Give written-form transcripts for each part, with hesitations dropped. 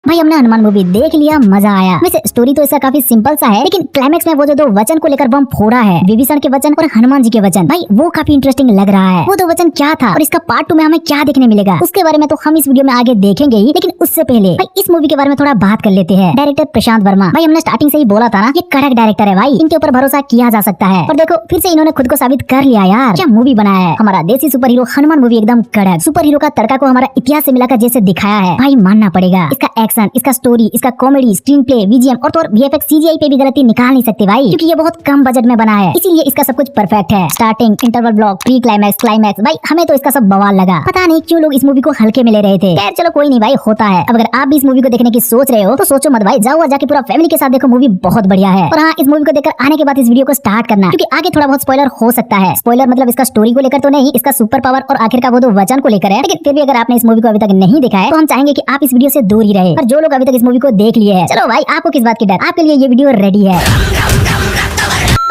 भाई हमने हनुमान मूवी देख लिया, मजा आया। वैसे स्टोरी तो इसका काफी सिंपल सा है, लेकिन क्लाइमेक्स में वो जो दो वचन को लेकर बम फोड़ा है, विभीषण के वचन और हनुमान जी के वचन, भाई वो काफी इंटरेस्टिंग लग रहा है। वो दो वचन क्या था और इसका पार्ट 2 में हमें क्या देखने मिलेगा, उसके बारे में तो हम इस वीडियो में आगे देखेंगे ही। लेकिन उससे पहले भाई इस मूवी के बारे में थोड़ा बात कर लेते हैं। डायरेक्टर प्रशांत वर्मा, भाई हमने स्टार्टिंग से ही बोला था ना, ये कड़क डायरेक्टर है भाई, इनके ऊपर भरोसा किया जा सकता है। और देखो फिर से इन्होंने खुद को साबित कर लिया यार, क्या मूवी बनाया है। हमारा देसी सुपर हीरो हनुमान मूवी एकदम कड़क, सुपर हीरो का तड़का को हमारा इतिहास से मिलाकर जैसे दिखाया है, भाई मानना पड़ेगा। इसका एक्शन, इसका स्टोरी, इसका कॉमेडी, स्क्रीन प्ले, बीजीएम और तो वीएफएक्स सीजीआई पे भी गलती निकाल नहीं सकते भाई, क्योंकि ये बहुत कम बजट में बना है, इसीलिए इसका सब कुछ परफेक्ट है। Starting, interval block, pre climax, climax, भाई हमें तो इसका सब बवाल लगा। पता नहीं क्यों लोग इस मूवी को हल्के में ले रहे थे। खैर चलो कोई नहीं भाई, होता है। अब अगर आप भी इस मूवी को देखने की सोच रहे हो तो सोचो मत भाई, जाओ जाके पूरा फैमिली के साथ देखो, मूवी बहुत बढ़िया है। और हाँ, इस मूवी को देखकर आने के बाद इस वीडियो को स्टार्ट करना, क्योंकि आगे थोड़ा बहुत स्पॉइलर हो सकता है। स्पॉइलर मतलब इसका स्टोरी को लेकर तो नहीं, इसका सुपर पावर और आखिर का वो दो वचन को लेकर है। लेकिन फिर भी अगर आपने इस मूवी को अभी तक नहीं देखा है तो हम चाहेंगे कि आप इस वीडियो से दूर ही रहे। और जो लोग अभी तक इस मूवी को देख लिए हैं, चलो भाई आपको किस बात की डर, आपके लिए ये वीडियो रेडी है।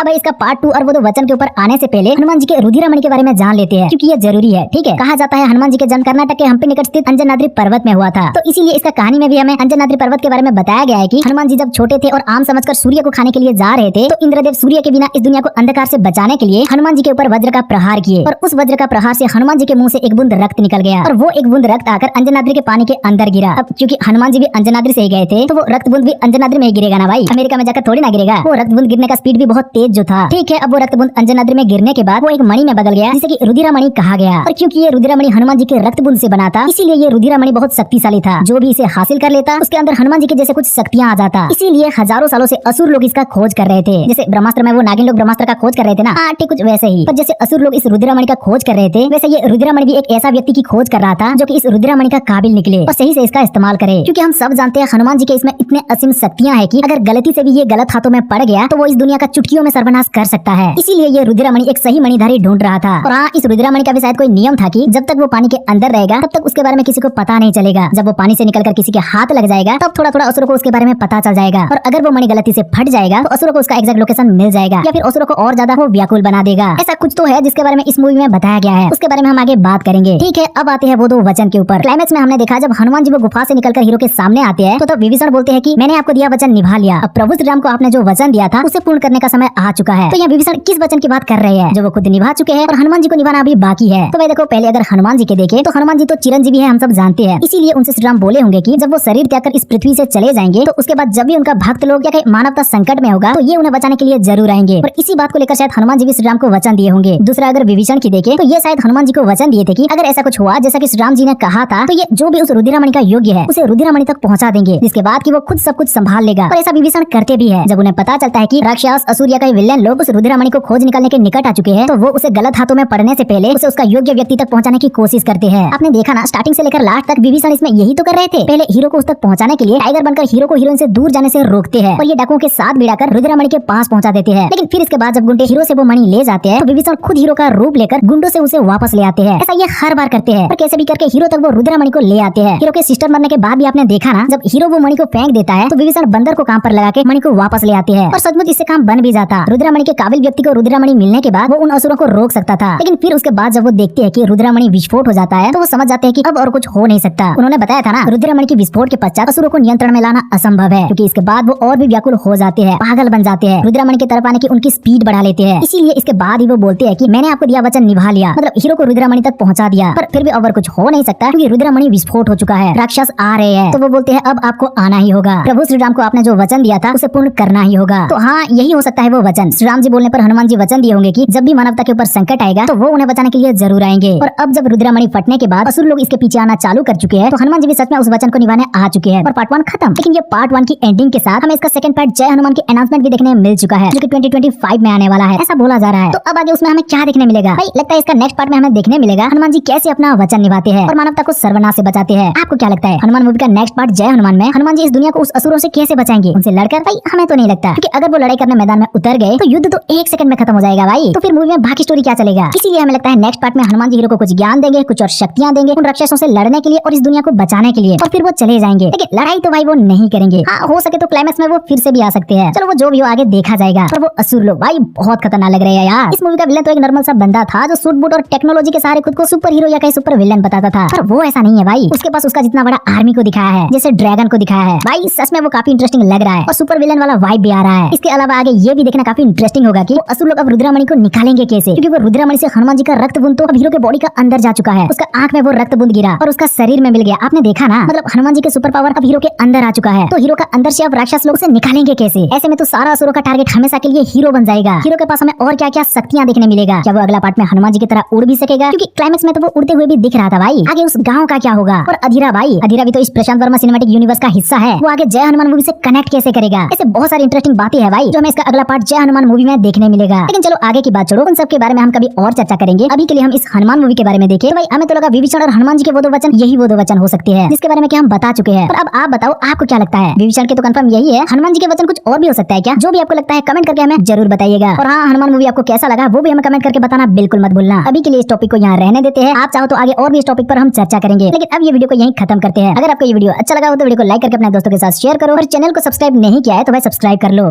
अब इसका पार्ट 2 और वो दो वचन के ऊपर आने से पहले हनुमान जी के रुधिरामणि के बारे में जान लेते हैं, क्योंकि ये जरूरी है। ठीक है, कहा जाता है हनुमान जी के जन्म कर्नाटक के हम्पी निकट स्थित अंजनाद्रि पर्वत में हुआ था, तो इसीलिए इसका कहानी में भी हमें अंजनाद्रि पर्वत के बारे में बताया गया है कि हनुमान जी जब छोटे थे और आम समझकर सूर्य को खाने के लिए जा रहे थे, तो इंद्रदेव सूर्य के बिना इस दुनिया को अंधकार से बचाने के लिए हनुमान जी के ऊपर वज्र का प्रहार किए, और उस वज्र का प्रहार से हनुमान जी के मुंह से एक बूंद रक्त निकल गया, और वो एक बूंद रक्त आकर अंजनाद्रि के पानी के अंदर गिरा। अब क्योंकि हनुमान जी भी अंजनाद्रि से ही गए थे, तो वो रक्त बूंद भी अंजनाद्रि में ही गिरेगा ना भाई, अमेरिका में जाकर थोड़ी ना गिरेगा। वो रक्त बूंद गिरने का स्पीड भी बहुत तेज जो था। ठीक है, अब वो रक्त बूंद अंजनाद्रि में गिरने के बाद वो एक मणि में बदल गया, जिसे कि रुधिरामणि कहा गया। और क्योंकि ये रुधिरामणि हनुमान जी के रक्त बूंद से बना था, इसीलिए ये रुधिरामणि बहुत शक्तिशाली था। जो भी इसे हासिल कर लेता उसके अंदर हनुमान जी के जैसे कुछ शक्तियां आ जाता। इसीलिए हजारों सालों से असुर लोग इसका खोज कर रहे थे। जैसे ब्रह्मास्त्र में वो नागिन लोग ब्रह्मास्त्र का खोज कर रहे थे ना, ठीक कुछ वैसे ही। पर जैसे असुर लोग इस रुधिरामणि का खोज कर रहे थे, वैसे ये रुधिरामणि भी एक ऐसा व्यक्ति की खोज कर रहा था जो कि इस रुधिरामणि का काबिल निकले और सही से इसका इस्तेमाल करे। क्योंकि हम सब जानते हैं हनुमान जी के इसमें इतने असीम शक्तियां हैं कि अगर गलती से भी ये गलत हाथों में पड़ गया तो वो इस दुनिया का चुटकियों में सर्वनाश कर सकता है। इसीलिए ये रुधिरामणि एक सही मणिधारी ढूंढ रहा था। और हाँ, इस रुधिरामणि का भी शायद कोई नियम था कि जब तक वो पानी के अंदर रहेगा तब तक उसके बारे में किसी को पता नहीं चलेगा। जब वो पानी से निकलकर किसी के हाथ लग जाएगा तब थोड़ा थोड़ा असुरों को उसके बारे में पता चल जाएगा। और अगर वो मणि गलती से फट जाएगा तो असुरों को उसका एग्जैक्ट लोकेशन मिल जाएगा, या फिर असुरों को और ज्यादा वो व्याकुल बना देगा। ऐसा कुछ तो है जिसके बारे में इस मूवी में बताया गया है, उसके बारे में हम आगे बात करेंगे। ठीक है, अब आते हैं वो दो वचन के ऊपर। क्लाइमैक्स में हमने देखा जब हनुमान जी वो गुफा से निकलकर हीरो के सामने आते हैं तो तब विभीषण बोलते हैं कि मैंने आपको दिया वचन निभा लिया, अब प्रभु श्री राम को आपने जो वचन दिया था उसे पूर्ण करने का समय आ चुका है। तो यहाँ विभीषण किस वचन की बात कर रहे हैं, जो वो खुद निभा चुके हैं और हनुमान जी को निभाना अभी बाकी है। तो भाई देखो, पहले अगर हनुमान जी के देखें तो हनुमान जी तो चिरंजीवी है, हम सब जानते हैं। इसीलिए उनसे श्री राम बोले होंगे कि जब वो शरीर त्याग कर इस पृथ्वी से चले जाएंगे तो उसके बाद जब भी उनका भक्त लोग या कहीं मानवता संकट में होगा तो ये उन्हें बचाने के लिए जरूर आएंगे। और इसी बात को लेकर शायद हनुमान जी भी श्री राम को वचन दिए होंगे। दूसरा, अगर विभीषण की देखें तो ये शायद हनुमान जी को वचन दिए थे कि अगर ऐसा कुछ हुआ जैसा कि श्री राम जी ने कहा था, तो ये जो भी उस रुधिरामणि का योग्य है उसे रुधिरामणि तक पहुंचा देंगे, जिसके बाद कि वो खुद सब कुछ संभाल लेगा। और ऐसा विभीषण करते भी है। जब उन्हें पता चलता है कि राक्षस, असुर या कई विलेन लोग उस रुधिरामणि को खोज निकालने के निकट आ चुके हैं, तो वो उसे गलत हाथों में पड़ने से पहले उसे उसका योग्य व्यक्ति तक पहुंचाने की कोशिश करते हैं। आपने देखा ना, स्टार्टिंग से लेकर लास्ट तक विभीषण इसमें यही तो कर रहे थे। पहले हीरो को उस तक पहुंचाने के लिए टाइगर बनकर हीरो को हीरोइन से दूर जाने से रोकते हैं और ये डाकुओं के साथ भिड़ाकर रुधिरामणि के पास पहुंचा देते हैं। लेकिन फिर इसके बाद जब गुंडे हीरो से वो मणि ले जाते हैं तो विभीषण खुद हीरो का रूप लेकर गुंडों से उसे वापस ले आते हैं। ऐसा ये हर बार करते हैं और कैसे भी करके हीरो तक वो रुधिरामणि को ले आते हैं। हीरो के सिस्टर मरने के बाद भी आपने देखा ना, जब हीरो वो मणि को फेंक देता है तो विभीषण बंदर को काम पर लगा के मणि को वापस ले आते हैं। और सचमुच इससे काम बन भी जाता। रुधिरामणि के काबिल व्यक्ति को रुधिरामणि मिलने के बाद वो उन असुरों को रोक सकता था। लेकिन फिर उसके बाद जब वो देखते हैं कि रुधिरामणि विस्फोट हो जाता है तो वो समझ जाते हैं कि अब और कुछ हो नहीं सकता। उन्होंने बताया था ना, रुधिरामणि की विस्फोट के पश्चात असुरों को नियंत्रण में लाना असंभव है, क्योंकि इसके बाद वो और भी व्याकुल हो जाते हैं, पागल बन जाते हैं, रुधिरामणि की तरफ आने की उनकी स्पीड बढ़ा लेते हैं। इसीलिए इसके बाद ही वो बोलते हैं कि मैंने आपको दिया वचन निभा लिया, मतलब हीरो को रुधिरामणि तक पहुंचा दिया। पर फिर भी और कुछ हो नहीं सकता, क्योंकि रुधिरामणि विस्फोट हो चुका है, राक्षस आ रहे हैं। तो वो बोलते हैं अब आपको आना ही होगा, प्रभु श्री राम को आपने जो वचन दिया था उसे पूर्ण करना ही होगा। तो हाँ, यही हो सकता है वो वचन। श्री राम जी बोलने पर हनुमान जी वचन दिए होंगे कि जब भी मानवता के ऊपर संकट आएगा तो वो उन्हें बचाने के लिए जरूर आएंगे। और अब जब रुधिरामणि फटने के बाद असुर लोग इसके पीछे आना चालू कर चुके हैं, तो हनुमान जी भी सच में उस वचन को निभाने आ चुके हैं। और पार्ट 1 खत्म। लेकिन ये पार्ट 1 की एंडिंग के साथ हमें इसका सेकंड पार्ट जय हनुमान की अनाउंसमेंट भी देखने मिल चुका है, जो कि 2025 में आने वाला है, ऐसा बोला जा रहा है। तो अब आगे उसमें हमें क्या देखने मिलेगा? भाई लगता है इसका नेक्स्ट पार्ट में हमें देखने मिलेगा हनुमान जी कैसे अपना वचन निभाते हैं और मानवता को सर्वनाश से बचाते हैं। आपको क्या लगता है, हनुमान मूवी का नेक्स्ट पार्ट जय हनुमान में हनुमान जी इस दुनिया को उस असुरों से कैसे बचाएंगे? उनसे लड़कर? भाई हमें तो नहीं लगता, क्योंकि अगर वो लड़ाई करने मैदान में उतर डर गए तो युद्ध तो 1 सेकंड में खत्म हो जाएगा भाई। तो फिर मूवी में बाकी स्टोरी क्या चलेगा? इसीलिए हमें लगता है नेक्स्ट पार्ट में हनुमान जी हीरो को कुछ ज्ञान देंगे, कुछ और शक्तियां देंगे उन राक्षसों से लड़ने के लिए और इस दुनिया को बचाने के लिए, और फिर वो चले जाएंगे। लेकिन लड़ाई तो भाई वो नहीं करेंगे। हाँ, हो सके तो क्लाइमैक्स में वो फिर से भी आ सकते हैं। चलो वो जो भी हो आगे देखा जाएगा। पर वो असुर लोग भाई बहुत खतरनाक लग रहे हैं यार। इस मूवी का विलन तो एक नॉर्मल सा बंदा था जो सूट बूट और टेक्नोलॉजी के सहारे खुद को सुपर हीरो या कहीं सुपर विलन बताता था, पर वो ऐसा नहीं है भाई। उसके पास उसका जितना बड़ा आर्मी को दिखाया है, जैसे ड्रैगन को दिखाया है भाई, सच में वो काफी इंटरेस्टिंग लग रहा है और सुपर विलन वाला वाइब भी आ रहा है। इसके अलावा आगे ये भी देखना काफी इंटरेस्टिंग होगा कि वो असुर लोग अब रुद्रमणि को निकालेंगे कैसे, क्योंकि वो रुद्रमणि से हनुमान जी का रक्त बूंद तो अब हीरो के बॉडी का अंदर जा चुका है। उसका आंख में वो रक्त बूंद गिरा और उसका शरीर में मिल गया। आपने देखा ना, मतलब हनुमान जी के सुपर पावर अब हीरो के अंदर आ चुका है। तो हीरो का अंदर से अब राक्षस लोग से निकालेंगे कैसे? ऐसे में तो सारा असुरों का टारगेट हमेशा के लिए हीरो बन जाएगा। हीरो के पास हमें और क्या क्या शक्तियां देखने मिलेगा? क्या वो अगला पार्ट में हनुमान जी की तरह उड़ भी सकेगा? क्योंकि क्लाइमेक्स में तो वो उड़ते हुए भी दिख रहा था भाई। आगे उस गाँव का क्या होगा? और अधीरा भाई, अधीरा भी तो इस प्रशांत वर्मा सिनेमैटिक यूनिवर्स का हिस्सा है। वो आगे जय हनुमान मूवी से कनेक्ट कैसे करेगा? ऐसे बहुत सारी इंटरेस्टिंग बातें हैं भाई जो हमें इसका अगला पार्ट जय हनुमान मूवी में देखने मिलेगा। लेकिन चलो आगे की बात छोड़ो, उन सब के बारे में हम कभी और चर्चा करेंगे। अभी के लिए हम इस हनुमान मूवी के बारे में देखें। तो भाई हमें तो लगा विभीषण और हनुमान जी के वो दो वचन यही वो दो वचन हो सकते हैं जिसके बारे में क्या हम बता चुके हैं। पर अब आप बताओ आपको क्या लगता है? विभीषण के तो कंफर्म यही है, हनुमान जी के वचन कुछ और भी हो सकता है क्या? जो भी आपको लगता है कमेंट करके हमें जरूर बताइएगा। और हाँ, हनुमान मूवी आपको कैसा लगा वो भी हमें कमेंट करके बताना बिल्कुल मत भूलना। अभी के लिए इस टॉपिक को यहाँ रहने देते हैं। आप चाहो तो आगे और भी इस टॉपिक पर हम चर्चा करेंगे, लेकिन अब ये वीडियो को यहीं खत्म करते हैं। अगर आपको ये वीडियो अच्छा लगा हो तो वीडियो को लाइक करके अपने दोस्तों के साथ शेयर करो और चैनल को सब्सक्राइब नहीं किया है तो भाई सब्सक्राइब कर लो।